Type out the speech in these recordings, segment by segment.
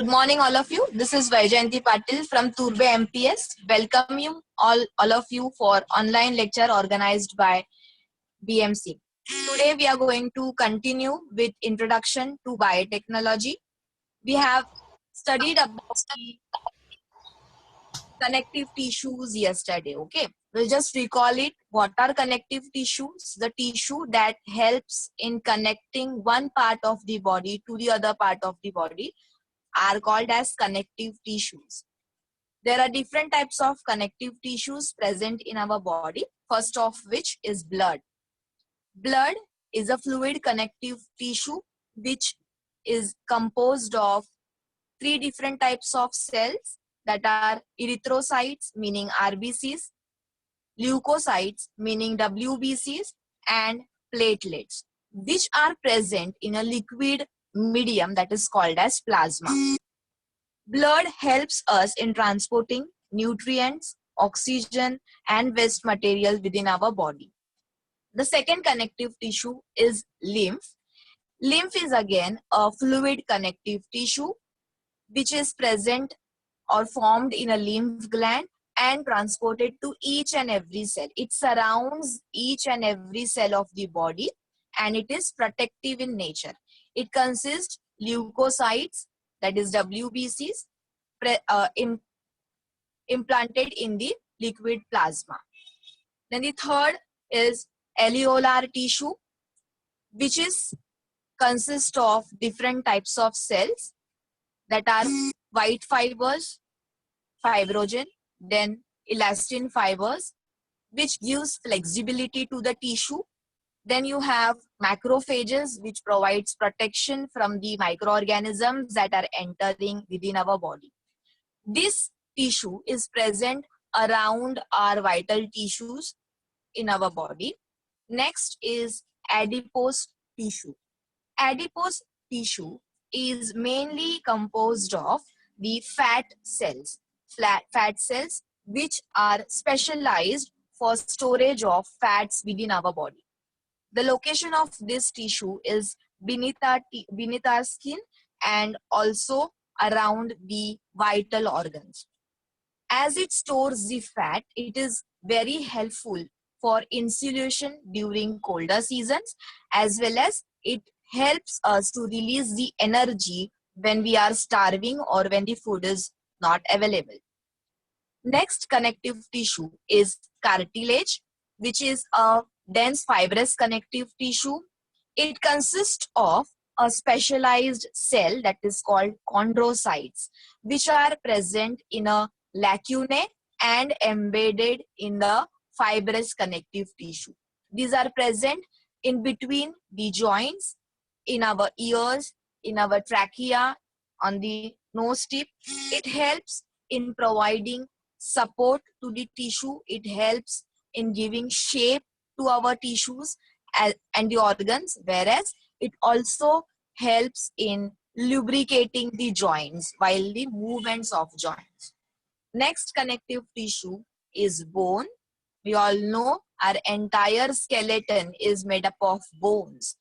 Good morning, all of you. This is Vaijayanti Patil from Turbe MPS. Welcome you all of you for online lecture organized by BMC. Today we are going to continue with introduction to biotechnology. We have studied about the connective tissues yesterday. Okay, we'll just recall it. What are connective tissues? The tissue that helps in connecting one part of the body to the other part of the body are called as connective tissues. There are different types of connective tissues present in our body. First of which is blood. Blood is a fluid connective tissue which is composed of three different types of cells that are erythrocytes meaning RBCs, leukocytes meaning WBCs, and platelets, which are present in a liquid medium that is called as plasma. Blood helps us in transporting nutrients, oxygen, and waste material within our body. The second connective tissue is lymph. Lymph is again a fluid connective tissue which is present or formed in a lymph gland and transported to each and every cell. It surrounds each and every cell of the body and it is protective in nature. It consists leukocytes, that is WBCs, implanted in the liquid plasma. Then the third is alveolar tissue, which is consists of different types of cells that are white fibers, fibrogen, then elastin fibers, which gives flexibility to the tissue. Then you have macrophages, which provides protection from the microorganisms that are entering within our body. This tissue is present around our vital tissues in our body. Next is adipose tissue. Adipose tissue is mainly composed of the fat cells, which are specialized for storage of fats within our body. The location of this tissue is beneath our skin and also around the vital organs. As it stores the fat, it is very helpful for insulation during colder seasons, as well as it helps us to release the energy when we are starving or when the food is not available. Next connective tissue is cartilage, which is a dense fibrous connective tissue. It consists of a specialized cell that is called chondrocytes, which are present in a lacunae and embedded in the fibrous connective tissue. These are present in between the joints, in our ears, in our trachea, on the nose tip. It helps in providing support to the tissue. It helps in giving shape to our tissues and the organs, whereas it also helps in lubricating the joints while the movements of joints. Next connective tissue is bone. We all know our entire skeleton is made up of bones.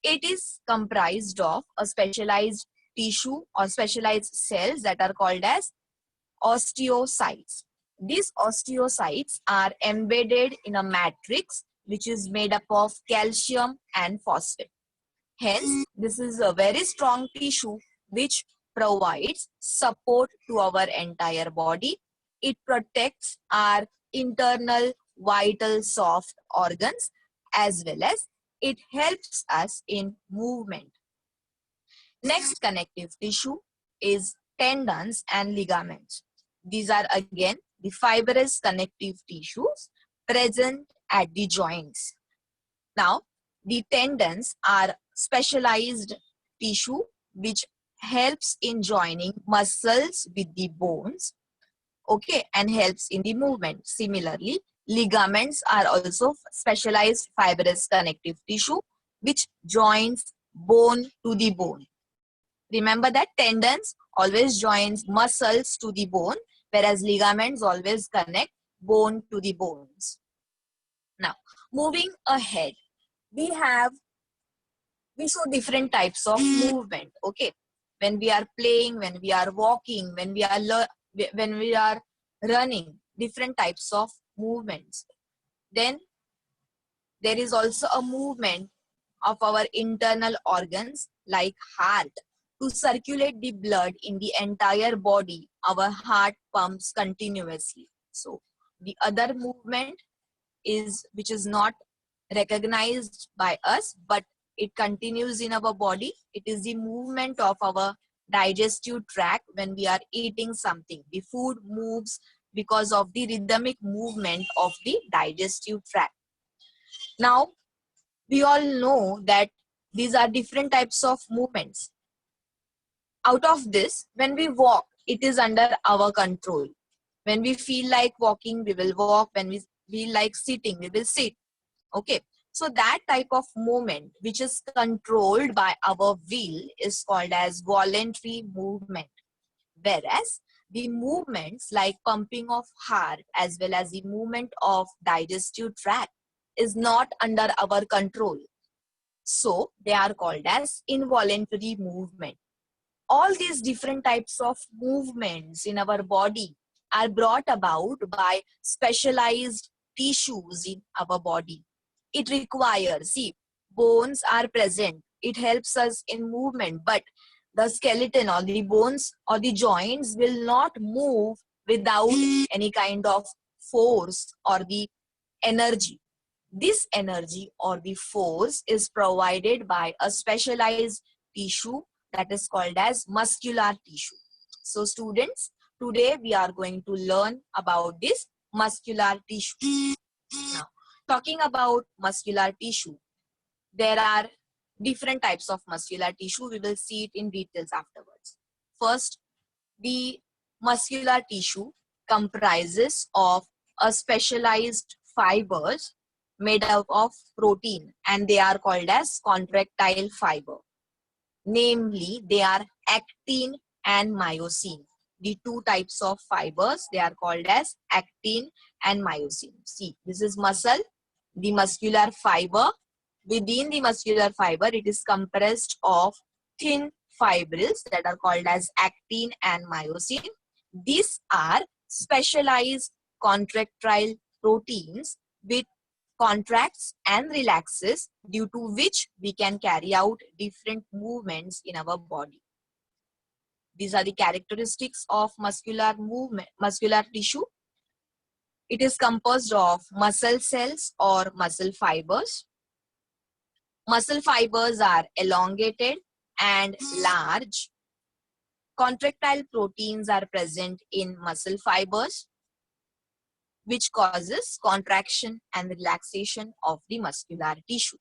It is comprised of a specialized tissue or specialized cells that are called as osteocytes. These osteocytes are embedded in a matrix which is made up of calcium and phosphate. Hence, this is a very strong tissue which provides support to our entire body. It protects our internal vital soft organs as well as it helps us in movement. Next connective tissue is tendons and ligaments. These are again the fibrous connective tissues present at the joints. Now, the tendons are specialized tissue which helps in joining muscles with the bones, okay, and helps in the movement. Similarly, ligaments are also specialized fibrous connective tissue which joins bone to the bone. Remember that tendons always joins muscles to the bone, whereas ligaments always connect bone to the bones. Now, moving ahead, we show different types of movement. Okay, when we are playing, when we are walking, when we are running, different types of movements. Then there is also a movement of our internal organs like heart. To circulate the blood in the entire body, our heart pumps continuously. So the other movement is which is not recognized by us, but it continues in our body. It is the movement of our digestive tract when we are eating something. The food moves because of the rhythmic movement of the digestive tract. Now, we all know that these are different types of movements. Out of this, when we walk, it is under our control. When we feel like walking, we will walk. When we feel like sitting, we will sit. Okay. So that type of movement which is controlled by our will is called as voluntary movement. Whereas the movements like pumping of heart as well as the movement of digestive tract is not under our control. So they are called as involuntary movement. All these different types of movements in our body are brought about by specialized tissues in our body. It requires, see, bones are present. It helps us in movement, but the skeleton or the bones or the joints will not move without any kind of force or the energy. This energy or the force is provided by a specialized tissue that is called as muscular tissue. So students, today we are going to learn about this muscular tissue. Now, talking about muscular tissue, there are different types of muscular tissue. We will see it in details afterwards. First, the muscular tissue comprises of a specialized fibers made out of protein, and they are called as contractile fiber. Namely, they are actin and myosin. The two types of fibers, they are called as actin and myosin. See, this is muscle, the muscular fiber. Within the muscular fiber, it is compressed of thin fibrils that are called as actin and myosin. These are specialized contractile proteins which contracts and relaxes, due to which we can carry out different movements in our body. These are the characteristics of muscular movement, muscular tissue. It is composed of muscle cells or muscle fibers. Muscle fibers are elongated and large. Contractile proteins are present in muscle fibers, which causes contraction and relaxation of the muscular tissue.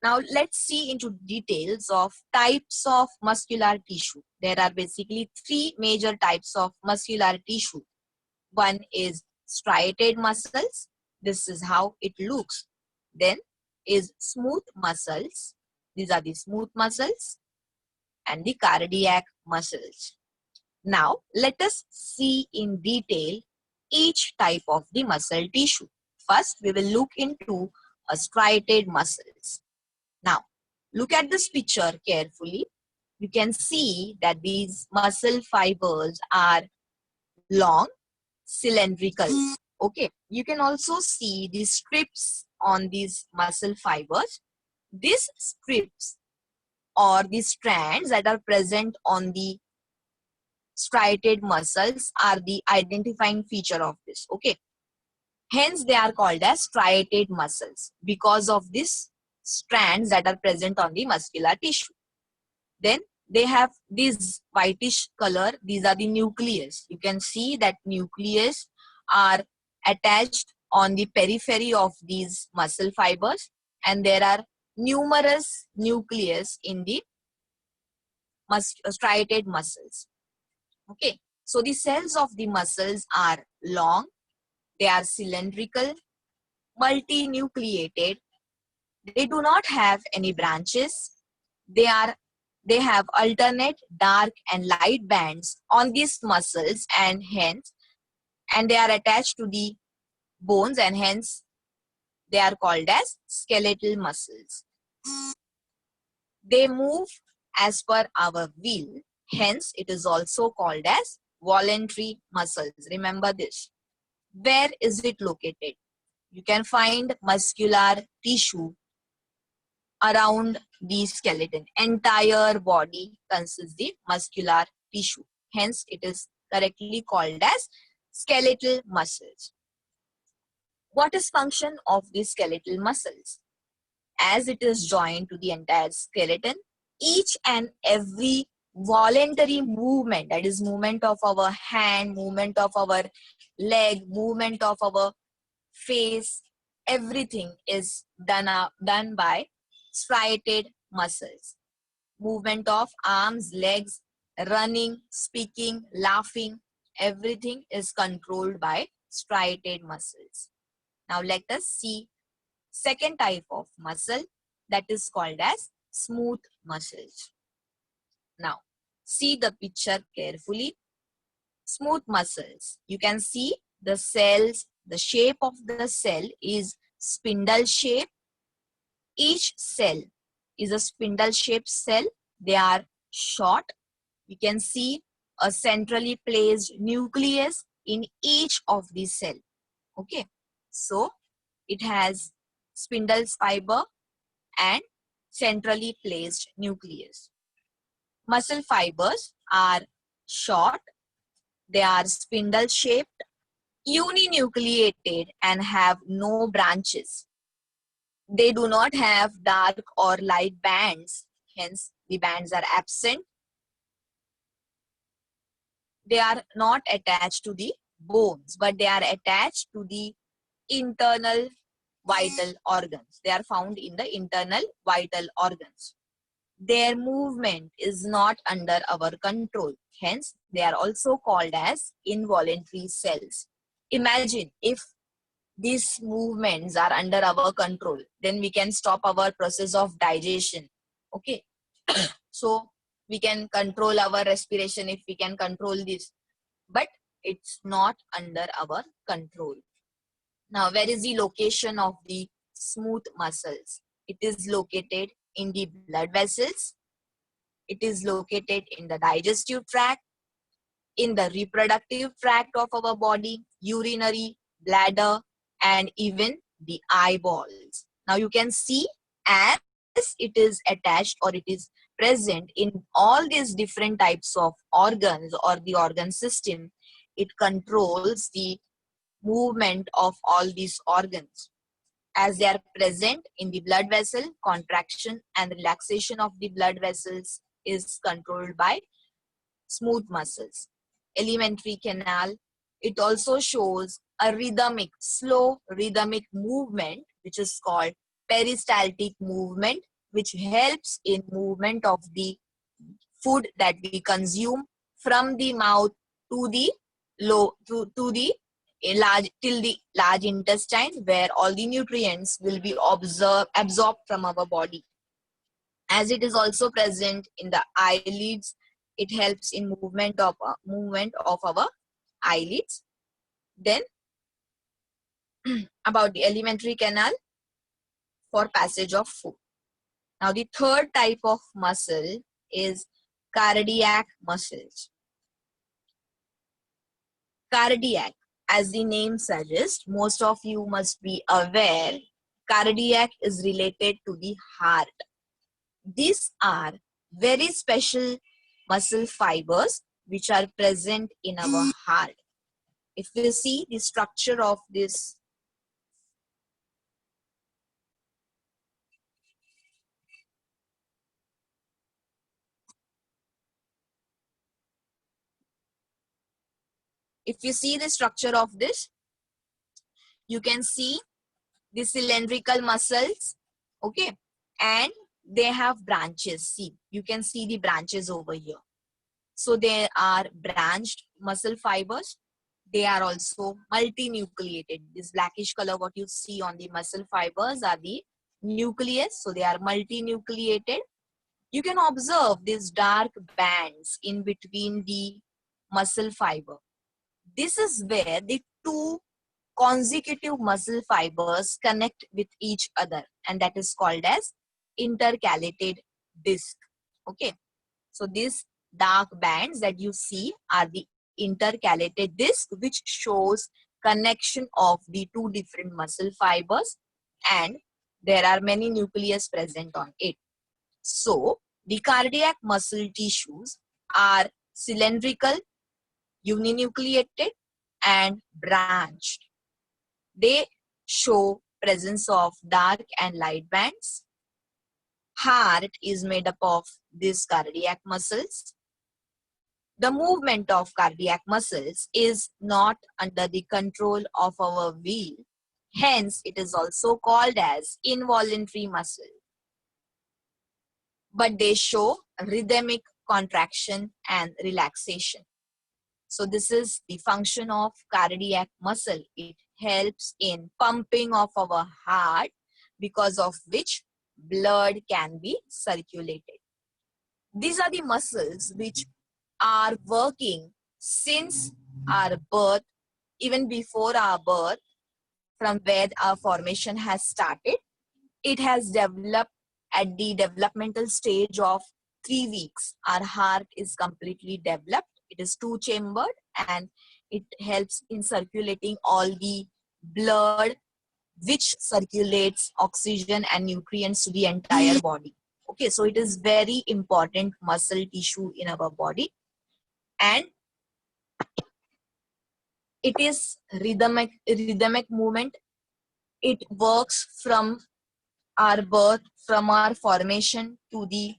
Now let's see into details of types of muscular tissue. There are basically three major types of muscular tissue. One is striated muscles. This is how it looks. Then is smooth muscles. These are the smooth muscles and the cardiac muscles. Now let us see in detail each type of the muscle tissue. First, we will look into a striated muscles. Now, look at this picture carefully. You can see that these muscle fibers are long, cylindrical. Okay, you can also see the strips on these muscle fibers. These strips or the strands that are present on the striated muscles are the identifying feature of this. Okay, hence they are called as striated muscles because of these strands that are present on the muscular tissue. Then they have this whitish color. These are the nucleus. You can see that nucleus are attached on the periphery of these muscle fibers, and there are numerous nucleus in the striated muscles. Okay, so the cells of the muscles are long, they are cylindrical, multinucleated, they do not have any branches, they have alternate dark and light bands on these muscles, and they are attached to the bones, and hence they are called as skeletal muscles. They move as per our will. Hence, it is also called as voluntary muscles. Remember this. Where is it located? You can find muscular tissue around the skeleton. Entire body consists the muscular tissue. Hence, it is correctly called as skeletal muscles. What is function of the skeletal muscles? As it is joined to the entire skeleton, each and every voluntary movement, that is movement of our hand, movement of our leg, movement of our face, everything is done by striated muscles. Movement of arms, legs, running, speaking, laughing, everything is controlled by striated muscles. Now let us see second type of muscle, that is called as smooth muscles. Now see the picture carefully. Smooth muscles, you can see the cells, the shape of the cell is spindle shape. Each cell is a spindle shaped cell. They are short. You can see a centrally placed nucleus in each of the cell. Okay, so it has spindle fiber and centrally placed nucleus. Muscle fibers are short. They are spindle shaped, uninucleated, and have no branches. They do not have dark or light bands, hence the bands are absent. They are not attached to the bones, but they are attached to the internal vital organs. They are found in the internal vital organs. Their movement is not under our control. Hence, they are also called as involuntary cells. Imagine if these movements are under our control, then we can stop our process of digestion. Okay. So we can control our respiration if we can control this, but it's not under our control. Now, where is the location of the smooth muscles? It is located in the blood vessels. It is located in the digestive tract, in the reproductive tract of our body, urinary, bladder, and even the eyeballs. Now you can see, as it is attached or it is present in all these different types of organs or the organ system, it controls the movement of all these organs. As they are present in the blood vessel, contraction and relaxation of the blood vessels is controlled by smooth muscles. Alimentary canal, it also shows a rhythmic, slow rhythmic movement, which is called peristaltic movement, which helps in movement of the food that we consume from the mouth to the to the large till the large intestine, where all the nutrients will be absorbed from our body. As it is also present in the eyelids, it helps in movement of our eyelids. Then about the alimentary canal for passage of food. Now the third type of muscle is cardiac muscles. Cardiac, as the name suggests, most of you must be aware, cardiac is related to the heart. These are very special muscle fibers which are present in our heart. If you see the structure of this, you can see the cylindrical muscles, okay, and they have branches. See, you can see the branches over here. So there are branched muscle fibers. They are also multinucleated. This blackish color what you see on the muscle fibers are the nucleus. So they are multinucleated. You can observe these dark bands in between the muscle fiber. This is where the two consecutive muscle fibers connect with each other, and that is called as intercalated disc. Okay, So these dark bands that you see are the intercalated disc, which shows connection of the two different muscle fibers, and there are many nucleus present on it. So the cardiac muscle tissues are cylindrical, uninucleated, and branched. They show presence of dark and light bands. Heart is made up of these cardiac muscles. The movement of cardiac muscles is not under the control of our will. Hence, it is also called as involuntary muscle. But they show rhythmic contraction and relaxation. So this is the function of cardiac muscle. It helps in pumping of our heart, because of which blood can be circulated. These are the muscles which are working since our birth, even before our birth, from where our formation has started. It has developed at the developmental stage of 3 weeks. Our heart is completely developed. It is two-chambered and it helps in circulating all the blood which circulates oxygen and nutrients to the entire body. Okay, so it is very important muscle tissue in our body, and it is rhythmic movement. It works from our birth, from our formation to the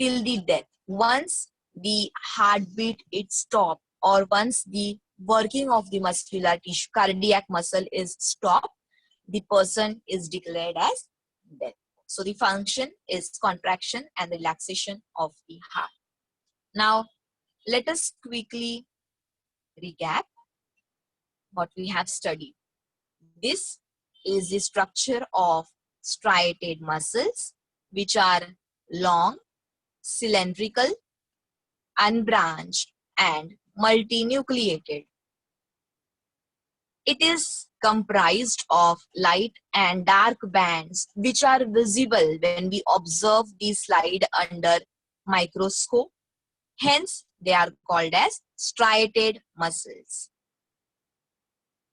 till the death. Once the heartbeat it stop, or once the working of the muscular tissue, cardiac muscle is stopped, the person is declared as dead. So the function is contraction and relaxation of the heart. Now, let us quickly recap what we have studied. This is the structure of striated muscles, which are long, cylindrical, unbranched, and multinucleated. It is comprised of light and dark bands which are visible when we observe the slide under microscope. Hence, they are called as striated muscles.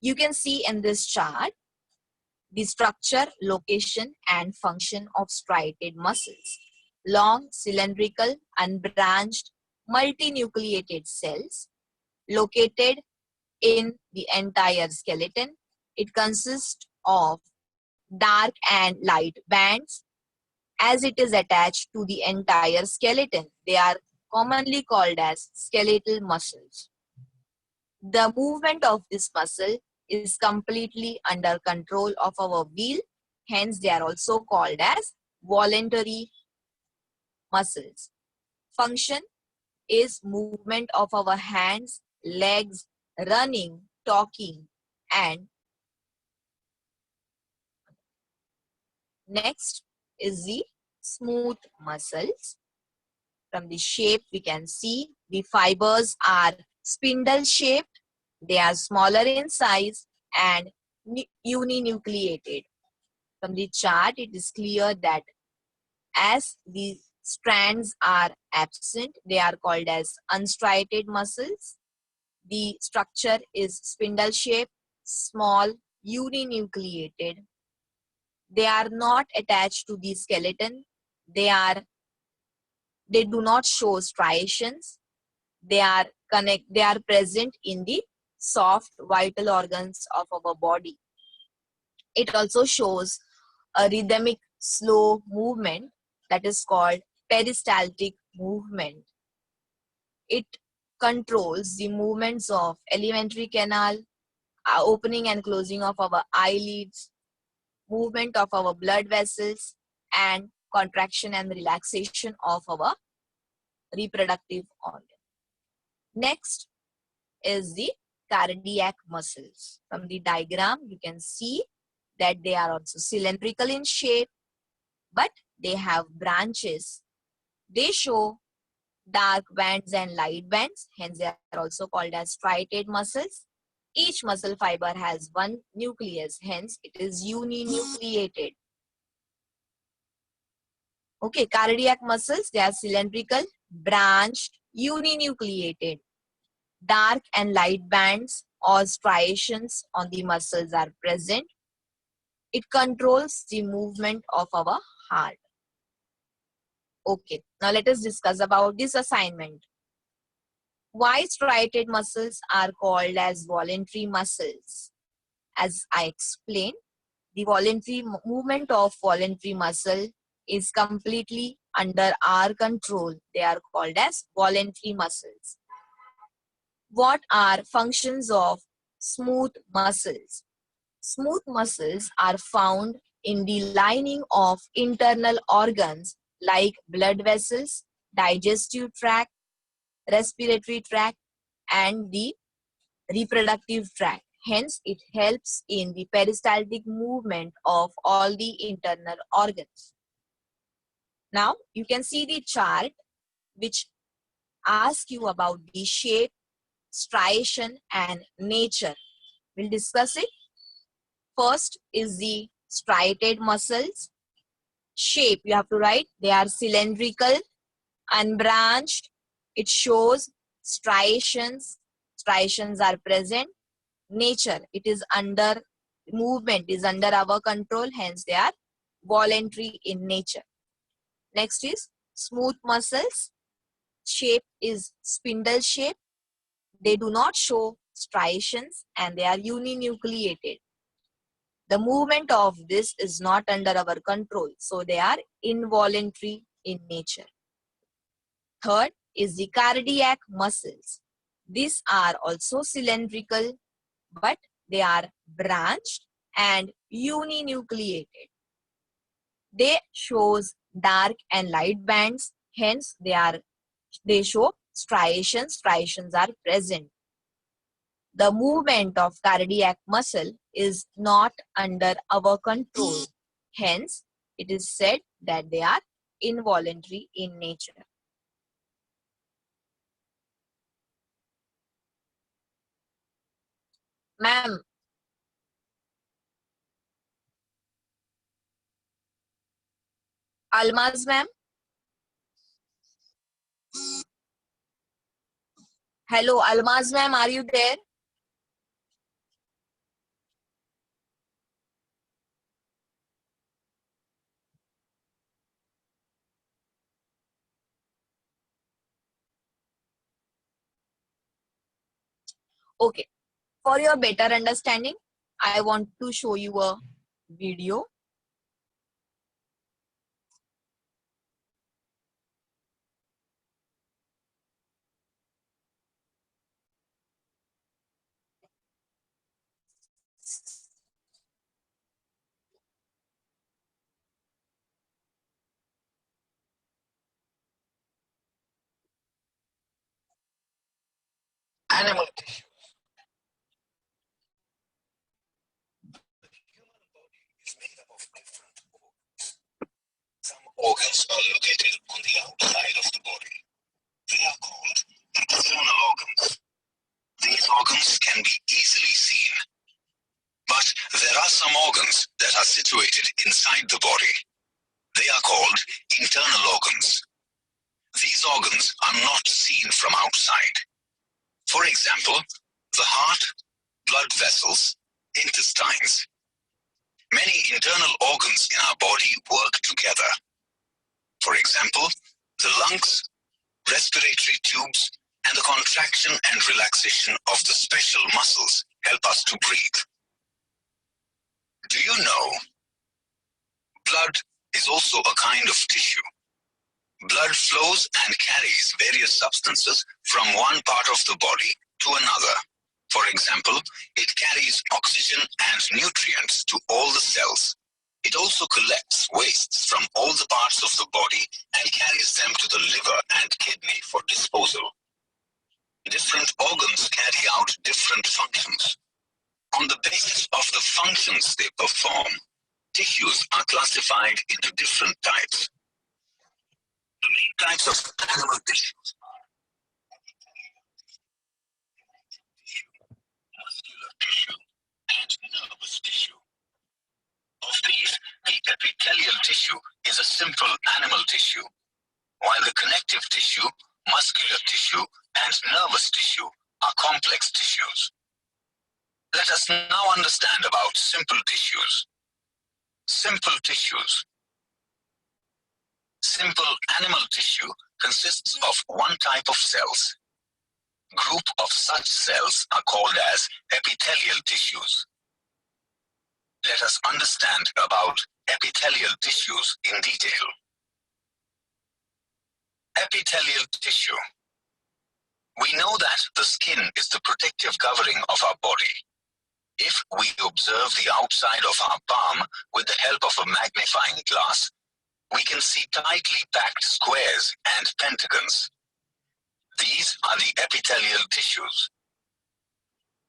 You can see in this chart the structure, location, and function of striated muscles. Long, cylindrical, unbranched, multinucleated cells located in the entire skeleton. It consists of dark and light bands as it is attached to the entire skeleton. They are commonly called as skeletal muscles. The movement of this muscle is completely under control of our will. Hence, they are also called as voluntary muscles. Function is movement of our hands, legs, running, talking, and next is the smooth muscles. From the shape we can see the fibers are spindle shaped, they are smaller in size and uninucleated. From the chart it is clear that as the strands are absent, they are called as unstriated muscles. The structure is spindle shaped, small, uninucleated. They are not attached to the skeleton. They do not show striations. They are present in the soft vital organs of our body. It also shows a rhythmic slow movement that is called peristaltic movement. It controls the movements of alimentary canal, opening and closing of our eyelids, movement of our blood vessels, and contraction and relaxation of our reproductive organ. Next is the cardiac muscles. From the diagram, you can see that they are also cylindrical in shape, but they have branches. They show dark bands and light bands, hence they are also called as striated muscles. Each muscle fiber has one nucleus, hence it is uninucleated. Okay, cardiac muscles, they are cylindrical, branched, uninucleated. Dark and light bands or striations on the muscles are present. It controls the movement of our heart. Okay, now let us discuss about this assignment. Why striated muscles are called as voluntary muscles? As I explained, the voluntary movement of voluntary muscle is completely under our control. They are called as voluntary muscles. What are functions of smooth muscles? Smooth muscles are found in the lining of internal organs like blood vessels, digestive tract, respiratory tract, and the reproductive tract. Hence, it helps in the peristaltic movement of all the internal organs. Now, you can see the chart which asks you about the shape, striation, and nature. We'll discuss it. First is the striated muscles. Shape, you have to write, they are cylindrical, unbranched. It shows striations. Striations are present. Nature, it is under movement, is under our control, hence they are voluntary in nature. Next is smooth muscles. Shape is spindle shape. They do not show striations and they are uninucleated. The movement of this is not under our control, so they are involuntary in nature. Third is the cardiac muscles. These are also cylindrical, but they are branched and uninucleated. They shows dark and light bands, hence they show striations. Striations are present. The movement of cardiac muscle is not under our control. Hence, it is said that they are involuntary in nature. Ma'am, Almaz ma'am? Hello, Almaz ma'am, are you there? Okay. For your better understanding, I want to show you a video. Animal tissue. The human body is made up of different organs. Some organs are located on the outside of the body. They are called external organs. These organs can be easily seen. But there are some organs that are situated inside the body. They are called internal organs. These organs are not seen from outside. For example, the heart, blood vessels, intestines. Many internal organs in our body work together. For example, the lungs, respiratory tubes, and the contraction and relaxation of the special muscles help us to breathe. Do you know? Blood is also a kind of tissue. Blood flows and carries various substances from one part of the body to another. For example, it carries oxygen and nutrients to all the cells. It also collects wastes from all the parts of the body and carries them to the liver and kidney for disposal. Different organs carry out different functions. On the basis of the functions they perform, tissues are classified into different types. The main types of animal tissues are muscular tissue, and nervous tissue. Of these, the epithelial tissue is is a simple animal tissue, while the connective tissue, muscular tissue, and nervous tissue are complex tissues. Let us now understand about simple tissues. Simple tissues. Simple animal tissue consists of one type of cells. Group of such cells are called as epithelial tissues. Let us understand about epithelial tissues in detail. Epithelial tissue. We know that the skin is the protective covering of our body. If we observe the outside of our palm with the help of a magnifying glass, we can see tightly packed squares and pentagons. These are the epithelial tissues.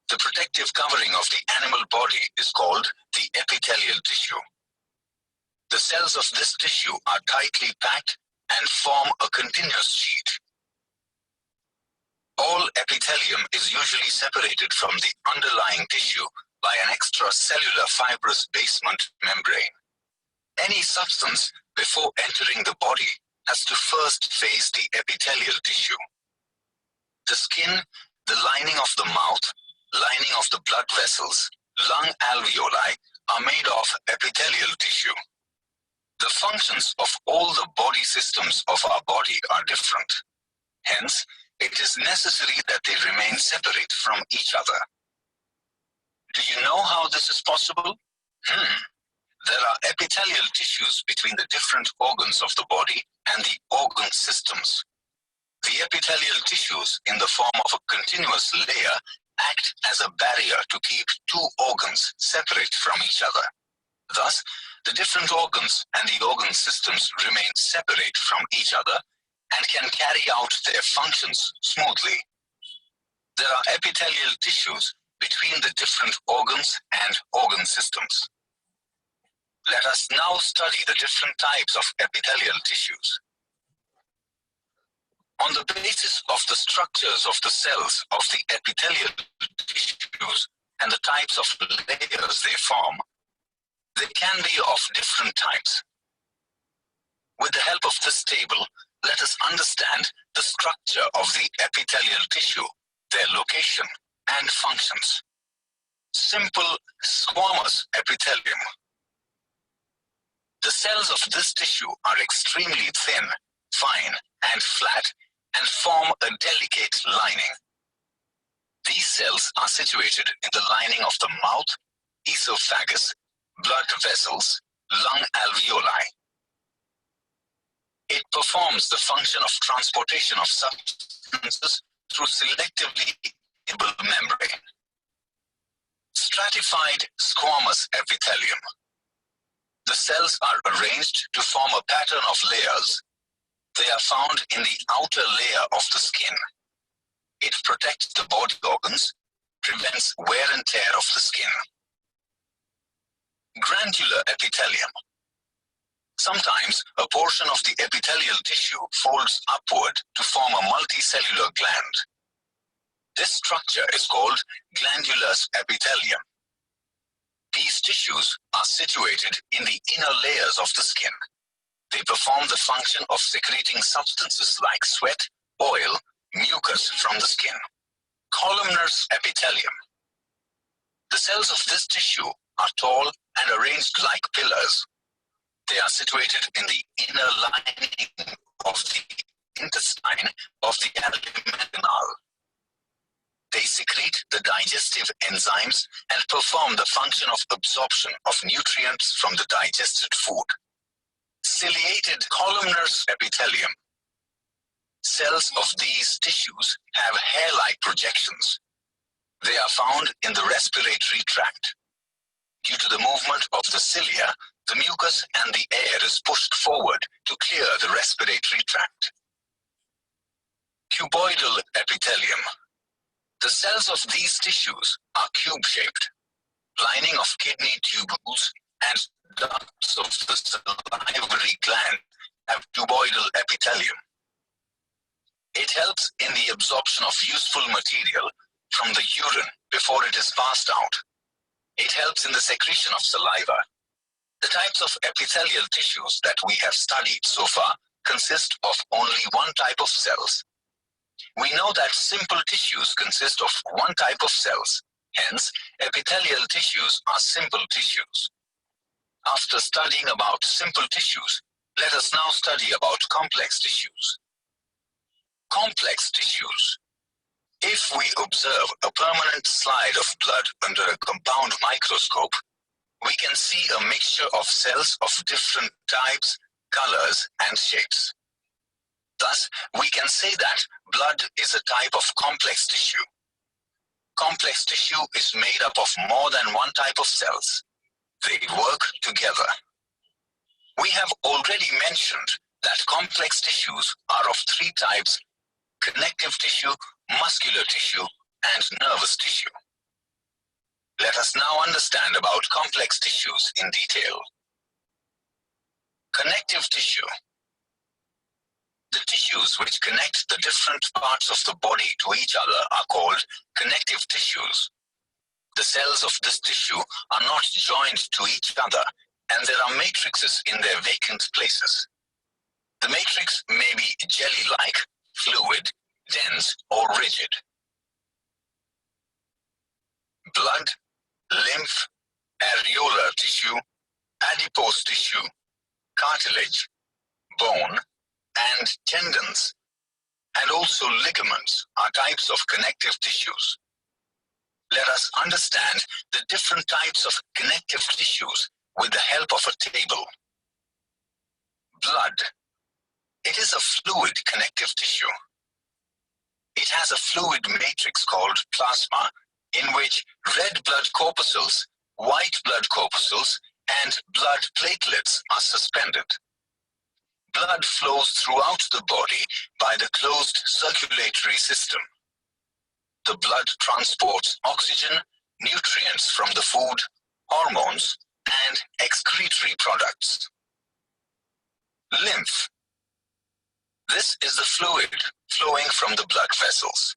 The protective covering of the animal body is called the epithelial tissue. The cells of this tissue are tightly packed and form a continuous sheet. All epithelium is usually separated from the underlying tissue by an extracellular fibrous basement membrane. Any substance, before entering the body, has to first face the epithelial tissue. The skin, the lining of the mouth, lining of the blood vessels, lung alveoli are made of epithelial tissue. The functions of all the body systems of our body are different. Hence, it is necessary that they remain separate from each other. Do you know how this is possible? There are epithelial tissues between the different organs of the body and the organ systems. The epithelial tissues, in the form of a continuous layer, act as a barrier to keep two organs separate from each other. Thus, the different organs and the organ systems remain separate from each other and can carry out their functions smoothly. There are epithelial tissues between the different organs and organ systems. Let us now study the different types of epithelial tissues. On the basis of the structures of the cells of the epithelial tissues and the types of layers they form, they can be of different types. With the help of this table, let us understand the structure of the epithelial tissue, their location, and functions. Simple squamous epithelium. The cells of this tissue are extremely thin, fine, and flat, and form a delicate lining. These cells are situated in the lining of the mouth, esophagus, blood vessels, lung alveoli. It performs the function of transportation of substances through selectively able membrane. Stratified squamous epithelium. The cells are arranged to form a pattern of layers. They are found in the outer layer of the skin. It protects the body organs, prevents wear and tear of the skin. Granular epithelium. Sometimes a portion of the epithelial tissue folds upward to form a multicellular gland. This structure is called glandular epithelium. These tissues are situated in the inner layers of the skin. They perform the function of secreting substances like sweat, oil, mucus from the skin. Columnar epithelium. The cells of this tissue are tall and arranged like pillars. They are situated in the inner lining of the intestine of the alimentinal. They secrete the digestive enzymes and perform the function of absorption of nutrients from the digested food. Ciliated columnar epithelium. Cells of these tissues have hair-like projections. They are found in the respiratory tract. Due to the movement of the cilia, the mucus and the air is pushed forward to clear the respiratory tract. Cuboidal epithelium. The cells of these tissues are cube-shaped. Lining of kidney tubules and ducts of the salivary gland have cuboidal epithelium. It helps in the absorption of useful material from the urine before it is passed out. It helps in the secretion of saliva. The types of epithelial tissues that we have studied so far consist of only one type of cells. We know that simple tissues consist of one type of cells. Hence, epithelial tissues are simple tissues. After studying about simple tissues, let us now study about complex tissues. Complex tissues. If we observe a permanent slide of blood under a compound microscope, we can see a mixture of cells of different types, colors, and shapes. Thus, we can say that blood is a type of complex tissue. Complex tissue is made up of more than one type of cells. They work together. We have already mentioned that complex tissues are of three types: connective tissue, muscular tissue, and nervous tissue. Let us now understand about complex tissues in detail. Connective tissue. The tissues which connect the different parts of the body to each other are called connective tissues. The cells of this tissue are not joined to each other, and there are matrices in their vacant places. The matrix may be jelly-like, fluid, dense, or rigid. Blood, lymph, areolar tissue, adipose tissue, cartilage, bone, and tendons, and also ligaments are types of connective tissues. Let us understand the different types of connective tissues with the help of a table. Blood. It is a fluid connective tissue. It has a fluid matrix called plasma, in which red blood corpuscles, white blood corpuscles, and blood platelets are suspended. Blood flows throughout the body by the closed circulatory system. The blood transports oxygen, nutrients from the food, hormones, and excretory products. Lymph. This is the fluid flowing from the blood vessels.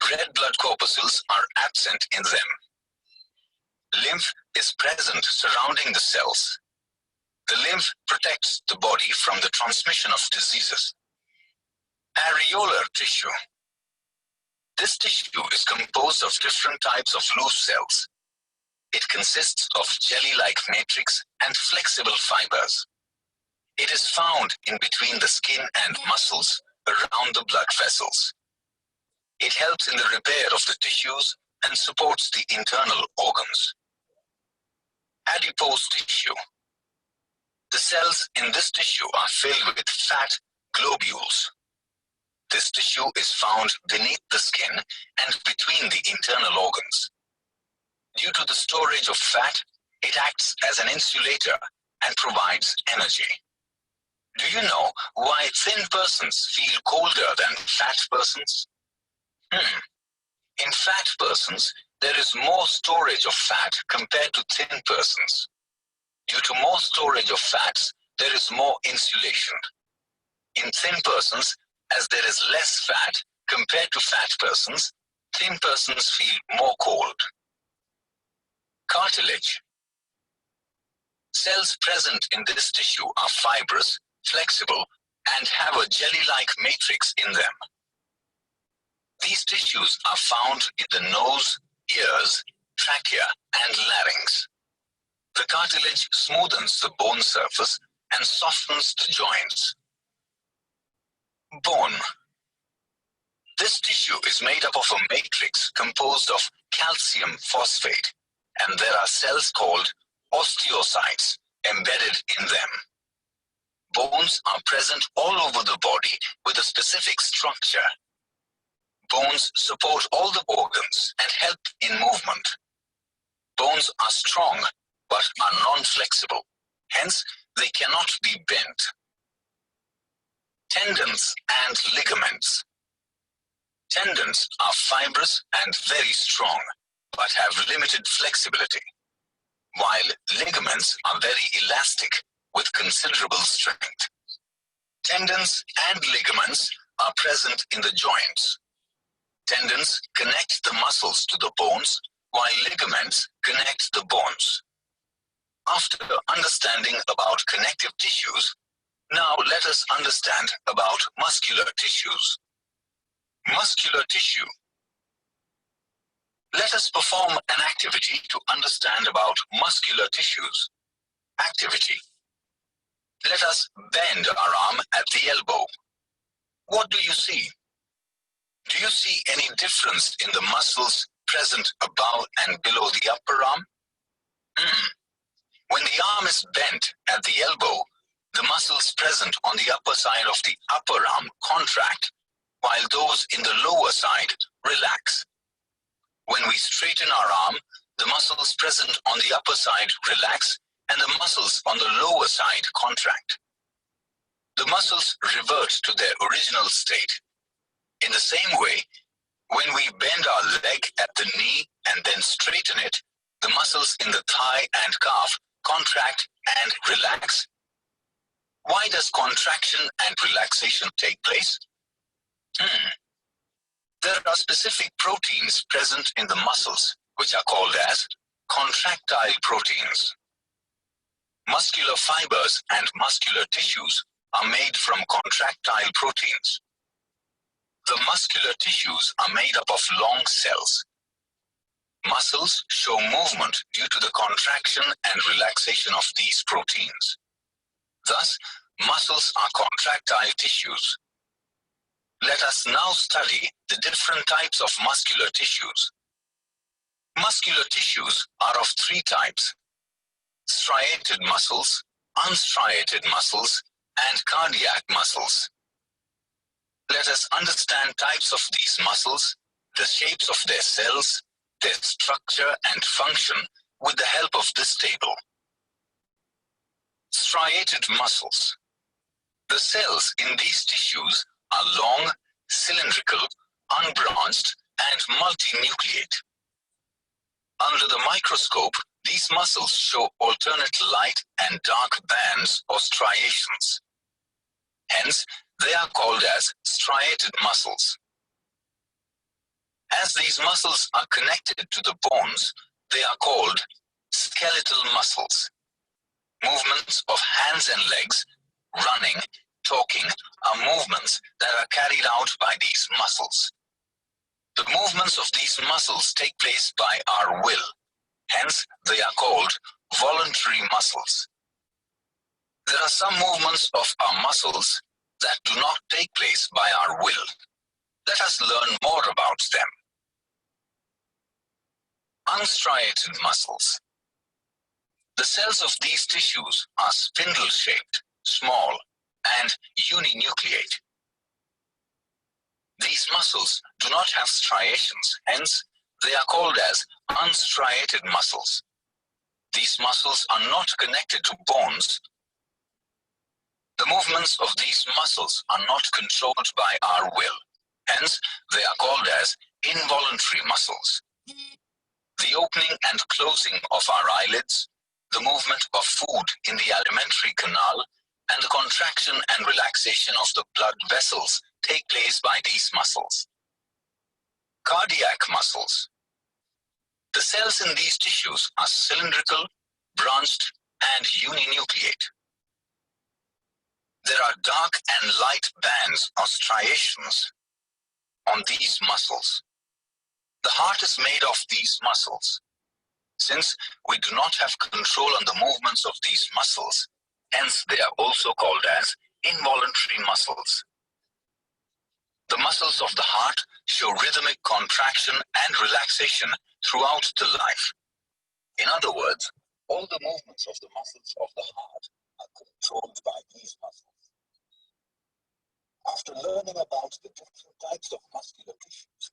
Red blood corpuscles are absent in them. Lymph is present surrounding the cells. The lymph protects the body from the transmission of diseases. Areolar tissue. This tissue is composed of different types of loose cells. It consists of jelly-like matrix and flexible fibers. It is found in between the skin and muscles around the blood vessels. It helps in the repair of the tissues and supports the internal organs. Adipose tissue. The cells in this tissue are filled with fat globules. This tissue is found beneath the skin and between the internal organs. Due to the storage of fat, it acts as an insulator and provides energy. Do you know why thin persons feel colder than fat persons? In fat persons, there is more storage of fat compared to thin persons. Due to more storage of fats, there is more insulation. In thin persons, as there is less fat compared to fat persons, thin persons feel more cold. Cartilage. Cells present in this tissue are fibrous, flexible, and have a jelly-like matrix in them. These tissues are found in the nose, ears, trachea, and larynx. The cartilage smoothens the bone surface and softens the joints. Bone. This tissue is made up of a matrix composed of calcium phosphate, and there are cells called osteocytes embedded in them. Bones are present all over the body with a specific structure. Bones support all the organs and help in movement. Bones are strong but are non-flexible. Hence, they cannot be bent. Tendons and ligaments. Tendons are fibrous and very strong, but have limited flexibility, while ligaments are very elastic with considerable strength. Tendons and ligaments are present in the joints. Tendons connect the muscles to the bones, while ligaments connect the bones. After understanding about connective tissues, now let us understand about muscular tissues. Muscular tissue. Let us perform an activity to understand about muscular tissues. Activity. Let us bend our arm at the elbow. What do you see? Do you see any difference in the muscles present above and below the upper arm? When the arm is bent at the elbow, the muscles present on the upper side of the upper arm contract, while those in the lower side relax. When we straighten our arm, the muscles present on the upper side relax and the muscles on the lower side contract. The muscles revert to their original state. In the same way, when we bend our leg at the knee and then straighten it, the muscles in the thigh and calf contract and relax. Why does contraction and relaxation take place? There are specific proteins present in the muscles, which are called as contractile proteins. Muscular fibers and muscular tissues are made from contractile proteins. The muscular tissues are made up of long cells. Muscles show movement due to the contraction and relaxation of these proteins. Thus, muscles are contractile tissues. Let us now study the different types of muscular tissues. Muscular tissues are of three types: striated muscles, unstriated muscles, and cardiac muscles. Let us understand types of these muscles, the shapes of their cells, their structure and function with the help of this table. Striated muscles. The cells in these tissues are long, cylindrical, unbranched, and multinucleate. Under the microscope, these muscles show alternate light and dark bands or striations. Hence, they are called as striated muscles. As these muscles are connected to the bones, they are called skeletal muscles. Movements of hands and legs, running, talking, are movements that are carried out by these muscles. The movements of these muscles take place by our will. Hence, they are called voluntary muscles. There are some movements of our muscles that do not take place by our will. Let us learn more about them. Unstriated muscles. The cells of these tissues are spindle-shaped, small, and uninucleate. These muscles do not have striations, hence they are called as unstriated muscles. These muscles are not connected to bones. The movements of these muscles are not controlled by our will, hence they are called as involuntary muscles. The opening and closing of our eyelids, the movement of food in the alimentary canal, and the contraction and relaxation of the blood vessels take place by these muscles. Cardiac muscles. The cells in these tissues are cylindrical, branched, and uninucleate. There are dark and light bands or striations on these muscles. The heart is made of these muscles. Since we do not have control on the movements of these muscles, hence they are also called as involuntary muscles. The muscles of the heart show rhythmic contraction and relaxation throughout the life. In other words, all the movements of the muscles of the heart are controlled by these muscles. After learning about the different types of muscular tissues,